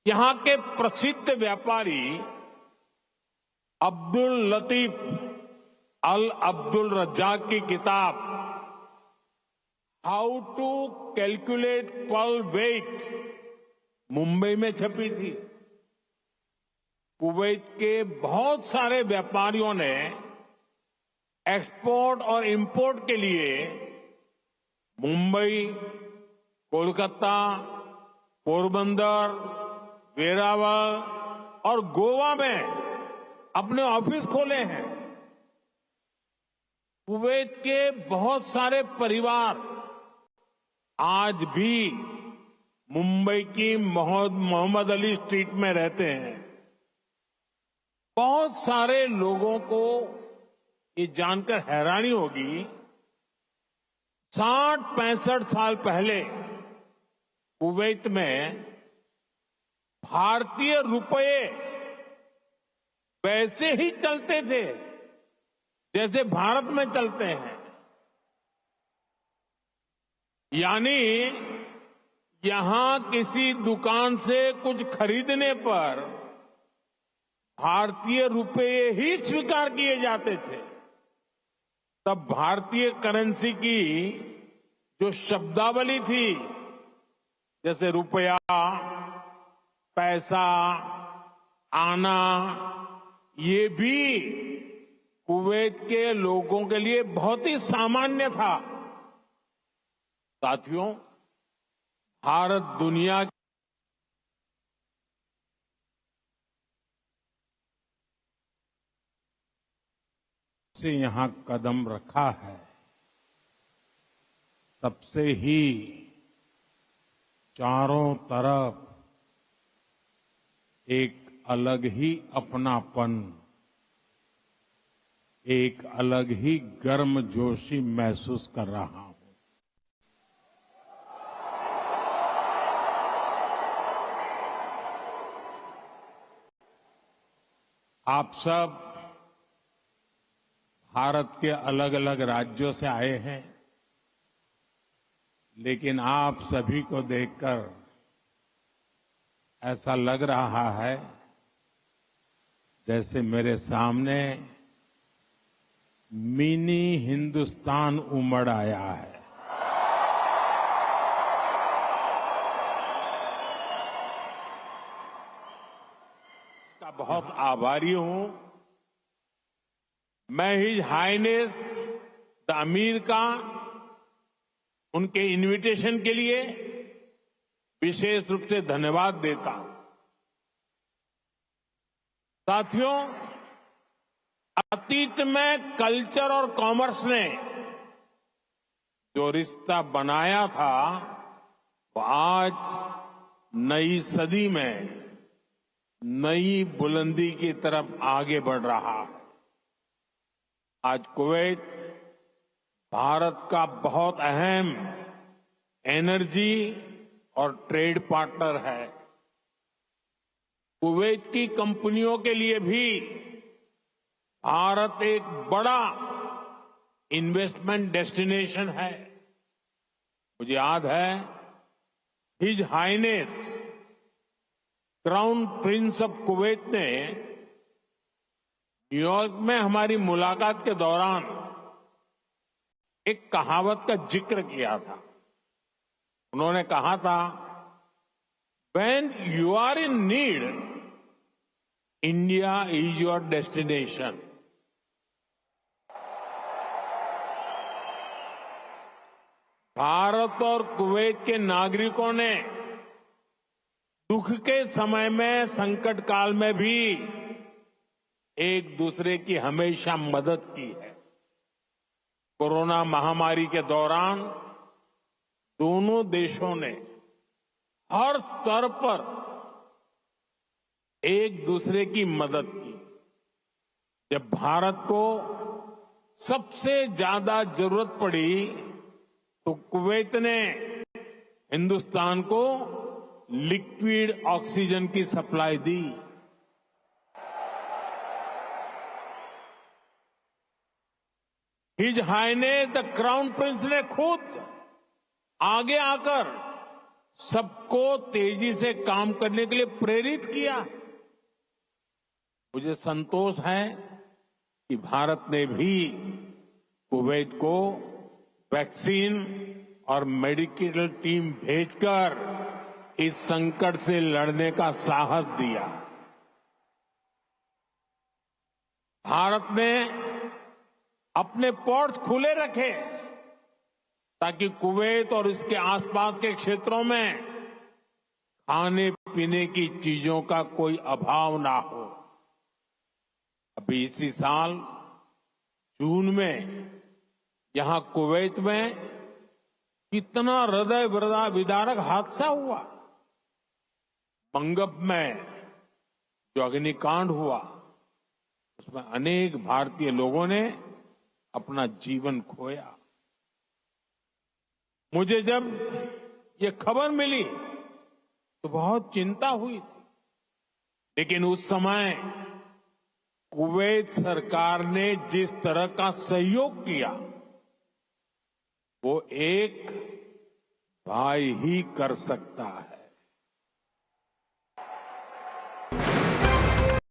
यहां के प्रसिद्ध व्यापारी अब्दुल लतीफ अल अब्दुल रज्जाक की किताब how to calculate pearl weight Mumbai में छपी थी। कुवैत के बहुत सारे व्यापारियों ने एक्सपोर्ट और इंपोर्ट के लिए मुंबई, कोलकाता, पोरबंदर, वेरावल और गोवा में अपने ऑफिस खोले हैं। कुवैत के बहुत सारे परिवार आज भी मुंबई की मोहम्मद अली स्ट्रीट में रहते हैं। बहुत सारे लोगों को ये जानकर हैरानी होगी, 60-65 साल पहले कुवैत में भारतीय रुपये वैसे ही चलते थे जैसे भारत में चलते हैं। यानी यहां किसी दुकान से कुछ खरीदने पर भारतीय रुपये ही स्वीकार किए जाते थे। तब भारतीय करेंसी की जो शब्दावली थी, जैसे रुपया, पैसा, आना, ये भी कुवैत के लोगों के लिए बहुत ही सामान्य था। साथियों, भारत दुनिया से यहां कदम रखा है, तब से ही चारों तरफ एक अलग ही अपनापन, एक अलग ही गर्मजोशी महसूस कर रहा हूं। आप सब भारत के अलग अलग राज्यों से आए हैं, लेकिन आप सभी को देखकर ऐसा लग रहा है जैसे मेरे सामने मिनी हिंदुस्तान उमड़ आया है। का बहुत आभारी हूं। मैं हिज हाइनेस द अमीर का उनके इनविटेशन के लिए विशेष रूप से धन्यवाद देता हूं। साथियों, अतीत में कल्चर और कॉमर्स ने जो रिश्ता बनाया था, वो आज नई सदी में नई बुलंदी की तरफ आगे बढ़ रहा है। आज कुवैत भारत का बहुत अहम एनर्जी और ट्रेड पार्टनर है। कुवैत की कंपनियों के लिए भी भारत एक बड़ा इन्वेस्टमेंट डेस्टिनेशन है। मुझे याद है, his highness crown prince of Kuwait ने न्यूयॉर्क में हमारी मुलाकात के दौरान एक कहावत का जिक्र किया था। उन्होंने कहा था, when you are in need, India is your destination. Bharat और कुवैत के नागरिकों ने दुख के समय में, संकट काल में भी एक दूसरे की हमेशा मदद की है। कोरोना महामारी के दौरान दोनों देशों ने हर स्तर पर एक दूसरे की मदद की। जब भारत को सबसे ज्यादा जरूरत पड़ी, तो कुवैत ने हिंदुस्तान को लिक्विड ऑक्सीजन की सप्लाई दी। His highness the crown prince ने खुद आगे आकर सबको तेजी से काम करने के लिए प्रेरित किया। मुझे संतोष है कि भारत ने भी कुवैत को वैक्सीन और मेडिकल टीम भेजकर इस संकट से लड़ने का साहस दिया। भारत ने अपने पोर्ट्स खुले रखे ताकि कुवैत और इसके आसपास के क्षेत्रों में खाने पीने की चीजों का कोई अभाव ना हो। अभी इसी साल जून में यहां कुवैत में कितना हृदय विदारक हादसा हुआ। मंगब में जो अग्निकांड हुआ उसमें अनेक भारतीय लोगों ने अपना जीवन खोया। मुझे जब ये खबर मिली तो बहुत चिंता हुई थी, लेकिन उस समय कुवैत सरकार ने जिस तरह का सहयोग किया वो एक भाई ही कर सकता है।